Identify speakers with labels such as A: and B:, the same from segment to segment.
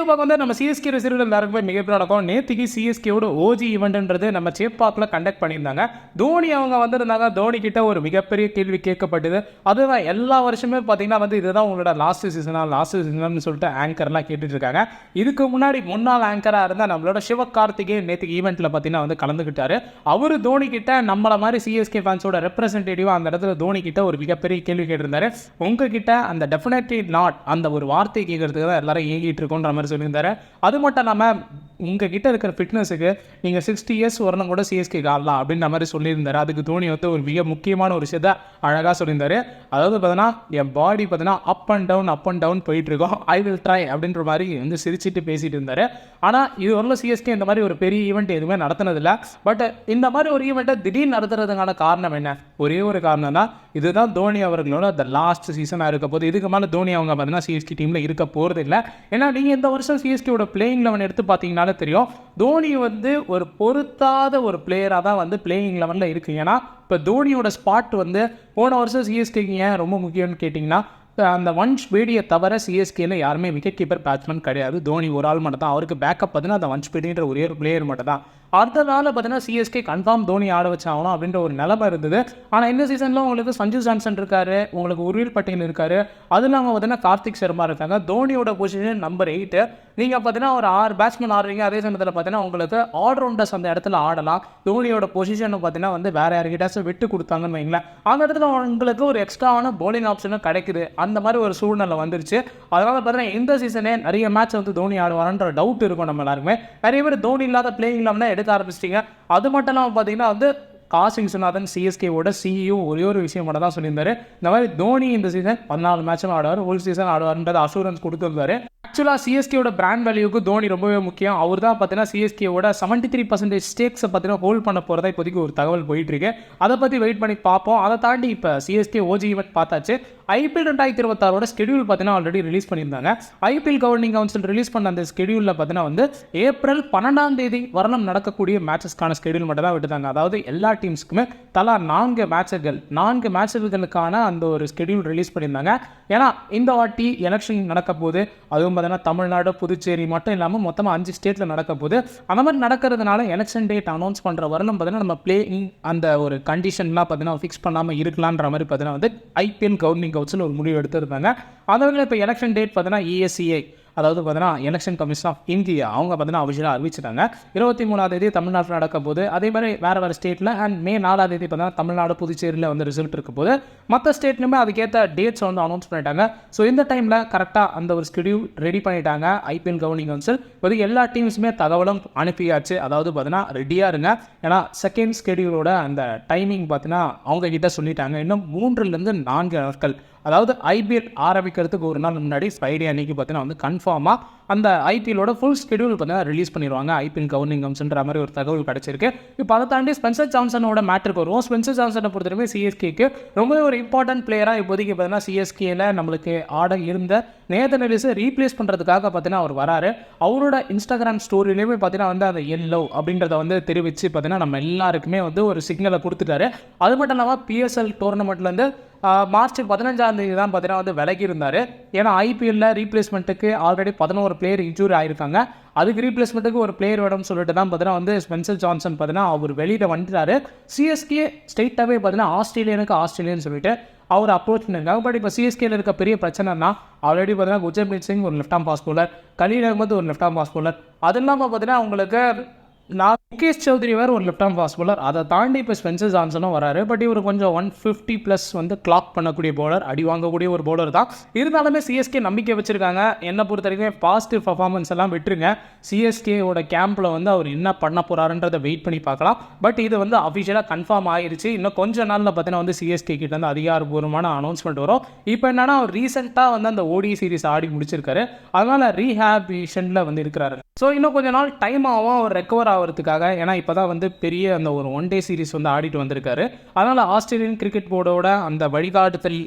A: இன்னொரு பக்கம் வந்து நம்ம சிஎஸ்கே ரசிகர்கள் எல்லாருக்குமே மிகப்பெரிய நடக்கும். நேற்றுக்கு சிஎஸ்கேவோட ஓஜி ஈவெண்ட்ன்றது நம்ம சேப்பாக்கில் கண்டக்ட் பண்ணியிருந்தாங்க. தோனி அவங்க வந்திருந்தாங்க. தோனி கிட்ட ஒரு மிகப்பெரிய கேள்வி கேட்கப்பட்டது. அதுதான் எல்லா வருஷமே பார்த்தீங்கன்னா வந்து இதுதான் உங்களோட லாஸ்ட் சீசன் சொல்லிட்டு ஆங்கர்லாம் கேட்டுட்டு இருக்காங்க. இதுக்கு முன்னாள் ஆங்கராக இருந்தால் நம்மளோட சிவகார்த்திகேயன் நேற்றுக்கு ஈவெண்ட்டில் பார்த்தீங்கன்னா வந்து கலந்துக்கிட்டாரு. அவர் தோனி கிட்ட நம்மள மாதிரி சிஎஸ்கே ஃபேன்ஸோட ரெப்ரசன்டேட்டிவாக அந்த இடத்துல தோனி கிட்ட ஒரு மிகப்பெரிய கேள்வி கேட்டிருந்தாரு. உங்ககிட்ட அந்த டெஃபினெட்லி நாட் அந்த ஒரு வார்த்தை கேட்கறதுக்கு தான் எல்லாரும் ஏங்கிட்டு இருக்கோன்ற மாதிரி சொல்லியிருந்தாரு. அது மட்டும் இல்லாமல் உங்ககிட்ட இருக்கிற ஃபிட்னஸுக்கு நீங்கள் 60 இயர்ஸ் வரணும் கூட சிஎஸ்கே ஆடலாம் அப்படின்ற மாதிரி சொல்லியிருந்தாரு. அதுக்கு தோனி வந்து ஒரு மிக முக்கியமான ஒரு விஷயத்தை அழகாக சொல்லியிருந்தாரு. அதாவது பார்த்தீங்கன்னா என் பாடி பார்த்தீங்கன்னா அப் அண்ட் டவுன் போயிட்டு இருக்கோம். ஐ வில் ட்ரை அப்படின்ற மாதிரி வந்து சிரிச்சிட்டு பேசிட்டு இருந்தாரு. ஆனால் இது வரல சிஎஸ்கே இந்த மாதிரி ஒரு பெரிய ஈவெண்ட் எதுவுமே நடத்தினதில்லை. பட் இந்த மாதிரி ஒரு ஈவெண்ட்டை திடீர்னு நடத்துறதுக்கான காரணம் என்ன? ஒரே ஒரு காரணம் தான், இதுதான் தோனி அவர்களோட அந்த லாஸ்ட் சீசனாக இருக்க போது. இதுக்கு மேலே தோனி அவங்க பார்த்தீங்கன்னா சிஎஸ்கே டீமில் இருக்க போகிறது இல்லை. ஏன்னா நீங்கள் இந்த வருஷம் சிஎஸ்கேவோட பிளேயிங் 11 எடுத்து பார்த்தீங்கன்னாலே தெரியும், தோனி வந்து ஒரு பொருத்தாத ஒரு பிளேயராக தான் வந்து பிளேயிங் 11 இருக்குது. ஏன்னா இப்போ தோனியோட ஸ்பாட் வந்து போன வருஷம் சிஎஸ்கேக்கு ஏன் ரொம்ப முக்கியம்னு கேட்டிங்கன்னா, அந்த வன்ஷ் பேடியை தவிர சிஎஸ்கேல யாருமே விக்கெட் கீப்பர் பேட்ஸ்மேன் கிடையாது. தோனி ஒரு ஆள் மட்டும் தான். அவருக்கு பேக்கப் பார்த்தீங்கன்னா அந்த வன்ஷ் பேடின்ற ஒரே ஒரு பிளேயர் மட்டும் தான். அதனால பார்த்தீங்கன்னா சிஎஸ்கே கன்ஃபார்ம் தோனி ஆட வச்சாகணும் அப்படின்ற ஒரு நிலைமை இருந்தது. ஆனால் இந்த சீசனில் உங்களுக்கு சஞ்சு சாம்சன் இருக்காரு, உங்களுக்கு உர்வில் பட்டேல் இருக்காரு, அது இல்லாமல் பார்த்தீங்கன்னா கார்த்திக் சர்மா இருக்காங்க. தோனியோட பொசிஷன் நம்பர் 8. நீங்கள் பார்த்தீங்கன்னா ஒரு 6 பேட்ஸ்மேன் ஆடுறீங்க. அதே சமயத்தில் பார்த்தீங்கன்னா உங்களுக்கு ஆல்ரவுண்டர்ஸ் அந்த இடத்துல ஆடலாம். தோனியோட பொசிஷனை பார்த்தீங்கன்னா வந்து வேறு யார்கிட்டாச்சும் விட்டு கொடுத்தாங்கன்னு வைங்களேன், அந்த இடத்துல உங்களுக்கு ஒரு எக்ஸ்ட்ராவான பவுலிங் ஆப்ஷனும் கிடைக்குது. அந்த மாதிரி ஒரு சூழ்நிலை வந்துருச்சு. அதனால் பார்த்தீங்கன்னா இந்த சீசனே நிறைய மேட்ச் வந்து தோனி ஆடுவாரன்ற டவுட் இருக்கும் நம்ம எல்லாருமே. நிறைய பேர் தோனி இல்லாத பிளேயிங் இல்லாமல் எடுக்க ஆரம்பிச்சிட்டிங்க. அது மட்டும் இல்லாமல் பார்த்தீங்கன்னா வந்து காசிங் விஸ்வநாதன் சிஎஸ்கேவோட சிஇஓ ஒரே ஒரு விஷயம் மட்டும் தான் சொல்லியிருந்தாரு. இந்த மாதிரி தோனி இந்த சீசன் 14 மேட்சும் ஆடுவார், ஒரு சீசன் ஆடுவார்ன்றது அஷூரன்ஸ் கொடுத்துருந்தாரு. ஆக்சுவலாக சிஎஸ்கேவோட பிராண்ட் வேல்யூக்கு தோனி ரொம்பவே முக்கியம். அவர் தான் பார்த்தீங்கன்னா சிஎஸ்கேவோட 73% ஸ்டேக்ஸை பார்த்தீங்கன்னா ஹோல்ட் பண்ண போகிறதா இப்போதைக்கு ஒரு தகவல் போயிட்டுருக்கு. அதை பற்றி வெயிட் பண்ணி பார்ப்போம். அதை தாண்டி இப்போ சிஎஸ்கே ஓஜி ஈவெண்ட் பார்த்தாச்சு. ஐபிஎல் 2026 ஸ்கெடியூல் பார்த்தீங்கன்னா ஆல்ரெடி ரிலீஸ் பண்ணியிருந்தாங்க. ஐபிஎல் கவர்னிங் கவுன்சில் ரிலீஸ் பண்ண அந்த ஸ்கெடியூலில் பார்த்தீங்கன்னா வந்து ஏப்ரல் 12 வரணும் நடக்கக்கூடிய மேட்சஸ்க்கான ஸ்கெடியூல் மட்டும் தான் விட்டுட்டாங்க. அதாவது எல்லா டீம்ஸுக்குமே தலா 4 மேட்சுகளுக்கான அந்த ஒரு ஸ்கெடியூல் ரிலீஸ் பண்ணியிருந்தாங்க. ஏன்னா இந்த வாட்டி எலெக்ஷன் நடக்க போது, அதுவும் பார்த்தீங்கன்னா தமிழ்நாடு புதுச்சேரி மட்டும் இல்லாமல் மொத்தமாக 5 ஸ்டேட்டில் நடக்க போது. அந்த மாதிரி நடக்கிறதுனால எலெக்ஷன் டேட் அனௌன்ஸ் பண்ணுற வரணும் பார்த்தீங்கன்னா நம்ம பிளேயிங் அந்த ஒரு கண்டிஷன்லாம் பார்த்தீங்கன்னா ஃபிக்ஸ் பண்ணாமல் இருக்கலான்ற மாதிரி பார்த்தீங்கன்னா வந்து ஐபிஎல் கவர்னிங் கவுன்சில் ஒரு முடிவு எடுத்திருந்தாங்க. அதனால இப்போ எலெக்ஷன் டேட் பார்த்தீங்கன்னா ESCA, அதாவது பார்த்தீங்கன்னா எலெக்ஷன் கமிஷன் ஆஃப் இந்தியா, அவங்க பார்த்தீங்கன்னா அஃபிஷியலாக அறிவிச்சிட்டாங்க. 23 தமிழ்நாட்டில் நடக்க போது. அதே மாதிரி வேறு ஸ்டேட்டில் அண்ட் May 4 பார்த்தீங்கன்னா தமிழ்நாடு புதுச்சேரியில் வந்து ரிசல்ட் இருக்க போது. மற்ற ஸ்டேட்லையுமே அதுக்கேற்ற டேட்ஸ் வந்து அனௌன்ஸ் பண்ணிட்டாங்க. ஸோ இந்த டைமில் கரெக்டாக அந்த ஒரு ஸ்கெடியூல் ரெடி பண்ணிட்டாங்க ஐபிஎல் கவர்னிங் கவுன்சில். இப்போ எல்லா டீம்ஸுமே தகவலும் அனுப்பியாச்சு. அதாவது பார்த்தீங்கன்னா ரெடியாக இருங்க. ஏன்னா செகண்ட் ஸ்கெடியூலோட அந்த டைமிங் பார்த்தீங்கன்னா அவங்க கிட்ட சொல்லிட்டாங்க. இன்னும் 3 to 4 நாட்கள், அதாவது ஐபிஎல் ஆரம்பிக்கிறதுக்கு ஒரு நாள் முன்னாடி ஃப்ரைடே அன்னைக்கு பார்த்தீங்கன்னா வந்து கன்ஃபார்மாக அந்த ஐபிஎலோட ஃபுல் ஸ்கெடியூல் பார்த்தீங்கன்னா ரிலீஸ் பண்ணிடுவாங்க ஐபிஎல் கவர்னிங் கவுன்சில்ன்ற மாதிரி ஒரு தகவல் கிடச்சிருக்கு. இப்போ அதை தாண்டி ஸ்பென்சர் ஜான்சனோட மேட்ருக்கு வருவோம். ஸ்பென்சர் ஜான்சனை பொறுத்தவரைக்கும் சிஎஸ்கேக்கு ரொம்பவே ஒரு இம்பார்ட்டன்ட் பிளேயராக இப்போதைக்கு பார்த்தீங்கன்னா சிஎஸ்கேல நம்மளுக்கு ஆட இருந்த நேதன் எலிஸை ரீப்ளேஸ் பண்ணுறதுக்காக பார்த்தீங்கன்னா அவர் வராரு. அவரோட இன்ஸ்டாகிராம் ஸ்டோரியிலேயுமே பார்த்தீங்கன்னா வந்து அந்த எல்லோ அப்படின்றத வந்து தெரிவித்து பார்த்தீங்கன்னா நம்ம எல்லாருக்குமே வந்து ஒரு சிக்னலை கொடுத்துட்டாரு. அது மட்டும் இல்லாமல் PSL டோர்னமெண்ட்லேருந்து மார்ச் 15 தான் பார்த்தீங்கன்னா வந்து விலகி இருந்தார். ஏன்னா ஐபிஎல்ல ரீப்ளேஸ்மெண்ட்டுக்கு ஆல்ரெடி 11 பிளேயர் இன்ஜூரி ஆயிருக்காங்க. அதுக்கு ரீப்ளேஸ்மெண்ட்டுக்கு ஒரு பிளேயர் வேணும்னு சொல்லிட்டு தான் பார்த்தீங்கன்னா வந்து ஸ்பென்சர் ஜான்சன் பார்த்தீங்கன்னா அவர் வெளியில் வந்துட்டாரு. சிஎஸ்கே ஸ்ட்ரெயிட்டாகவே பார்த்தீங்கன்னா ஆஸ்திரேலியன்னு சொல்லிட்டு அவர் அப்ரோச் பண்ணியிருக்காங்க. பட் இப்போ சிஎஸ்கேல இருக்க பெரிய பிரச்சனைனா ஆல்ரெடி பார்த்தீங்கன்னா குர்ஜப்ரீத் சிங் ஒரு left arm fast bowler, Khaleel Ahmed ஒரு லெஃப்ட் ஆர்ம் ஃபாஸ்ட் பவுலர், அது இல்லாமல் பார்த்தீங்கன்னா உங்களுக்கு முகேஷ் சௌத்ரி வேறு ஒரு லெஃப்ட் ஆர்ம் ஃபாஸ்ட் பவுலர். அதை தாண்டி இப்போ ஸ்பென்சர் ஜான்சனும் வராரு. பட் இவர் கொஞ்சம் 150+ வந்து கிளாக் பண்ணக்கூடிய பவுலர், அடி வாங்கக்கூடிய ஒரு பவுலர் தான். இருந்தாலுமே சிஎஸ்கே நம்பிக்கை வச்சுருக்காங்க. என்னை பொறுத்த வரைக்கும் பாசிட்டிவ் பர்ஃபார்மன்ஸ் எல்லாம் விட்டுருங்க. சிஎஸ்கேவோட கேம்பில் வந்து அவர் என்ன பண்ண போகிறாருன்றதை வெயிட் பண்ணி பார்க்கலாம். பட் இது வந்து அஃபிஷியலாக கன்ஃபார்ம் ஆகிருச்சு. இன்னும் கொஞ்ச நாளில் பார்த்தீங்கன்னா வந்து சிஎஸ்கே கிட்ட வந்து அதிகாரப்பூர்வமான அனௌன்ஸ்மெண்ட் வரும். இப்போ என்னன்னா அவர் ரீசெண்டாக வந்து அந்த ODI சீரிஸ் ஆடி முடிச்சிருக்காரு. அதனால் ரீஹாபிஷனில் வந்து இருக்கிறாரு. ஸோ இன்னும் கொஞ்ச நாள் டைம் ஆகும் அவர் ரெக்கவர் ஆகிறதுக்காக, ஏன்னா இப்போ தான் வந்து பெரிய அந்த ஒரு ஒன் டே சீரிஸ் வந்து ஆடிட்டு வந்திருக்காரு. அதனால் ஆஸ்திரேலியன் கிரிக்கெட் போர்டோட அந்த வழிகாட்டுதல்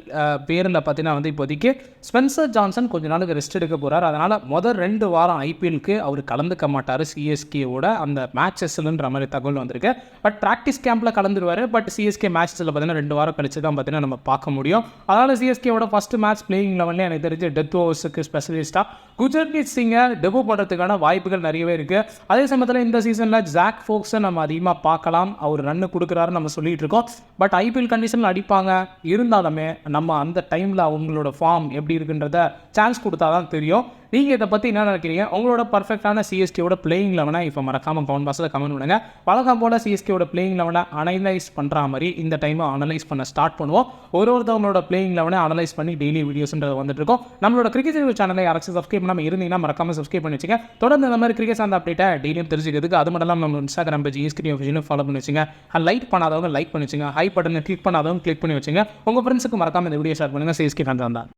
A: பேரில் பார்த்தீங்கன்னா வந்து இப்போதைக்கு ஸ்பென்சர் ஜான்சன் கொஞ்ச நாளுக்கு ரெஸ்ட் எடுக்க போகிறார். அதனால் முதல் 2 வாரம் ஐபிஎல்க்கு அவர் கலந்துக்க மாட்டார் சிஎஸ்கேவோட அந்த மேட்சஸ்ன்ற மாதிரி தகவல் வந்திருக்கு. பட் ப்ராக்டிஸ் கேம்பில் கலந்துருவார். பட் சிஎஸ்கே மேட்சஸில் பார்த்தீங்கன்னா 2 வாரம் கழிச்சு தான் பார்த்தீங்கன்னா நம்ம பார்க்க முடியும். அதனால் சிஎஸ்கேவோட ஃபஸ்ட்டு மேட்ச் பிளேயிங் லெவலில் எனக்கு தெரிஞ்சு டெத் ஓவர்ஸுக்கு ஸ்பெஷலிஸ்ட்டாக குர்ஜன்ப்ரீத் சிங்கை டெபு பண்ணுறதுக்கான வாய்ப்புகள் நிறையவே இருக்குது. அதே சமயத்தில் இந்த சீசனில் ஜாக் ஃபோக்ஸை நம்ம அதிகமாக பார்க்கலாம். அவர் ரன்னு கொடுக்குறாருன்னு நம்ம சொல்லிகிட்டு இருக்கோம். பட் ஐபிஎல் கண்டிஷனில் அடிப்பாங்க. இருந்தாலுமே நம்ம அந்த டைமில் அவங்களோட ஃபார்ம் எப்படி இருக்குன்றத சான்ஸ் கொடுத்தா தான் தெரியும். நீங்கள் இதை பற்றி என்ன நினைக்கிறீங்க? உங்களோட பர்ஃபெக்டான சிஎஸ்கேவோட பிளேயிங் லெவனை இப்போ மறக்காமல் கமெண்ட் பாக்ஸில் கமெண்ட் பண்ணுங்கள். வழக்கம் போல் சிஎஸ்கேவோட பிளேயிங் லெவனை அனலைஸ் பண்ணுற மாதிரி இந்த டைமை அனலைஸ் பண்ண ஸ்டார்ட் பண்ணுவோம். ஒருத்தவங்களோட பிளேயிங் லெவனை அனலைஸ் பண்ணி டெய்லி வீடியோஸ்ன்றது வந்துட்டு இருக்கோம். நம்மளோட கிரிக்கெட் சேனலை யாராச்சும் சப்ஸ்கிரைப் பண்ணாமல் இருந்தீங்கன்னா மறக்காமல் சப்ஸ்கிரைப் பண்ணி வச்சுங்க. தொடர்ந்து இந்த மாதிரி கிரிக்கெட் சார்ந்த அப்டேட்டை டெய்லியும் தெரிஞ்சுக்கிறதுக்கு அது மட்டும் இல்லாமல் நம்ம இன்ஸ்டாகிராம் பேஜ் ஈஸ்கிரி ஆஃபீஷியலும் ஃபாலோ பண்ணி வச்சுங்க. லைக் பண்ணாதவங்க லைக் பண்ணி வச்சுங்க. ஹை பட்டனை கிளிக் பண்ணாதவங்க கிளிக் பண்ணி வச்சுங்க. உங்கள் ஃப்ரெண்ட்ஸுக்கு மறக்காமல் இந்த வீடியோ ஷேர் பண்ணுங்கள். சிஎஸ்கே ஃபேன்ஸ் தான்.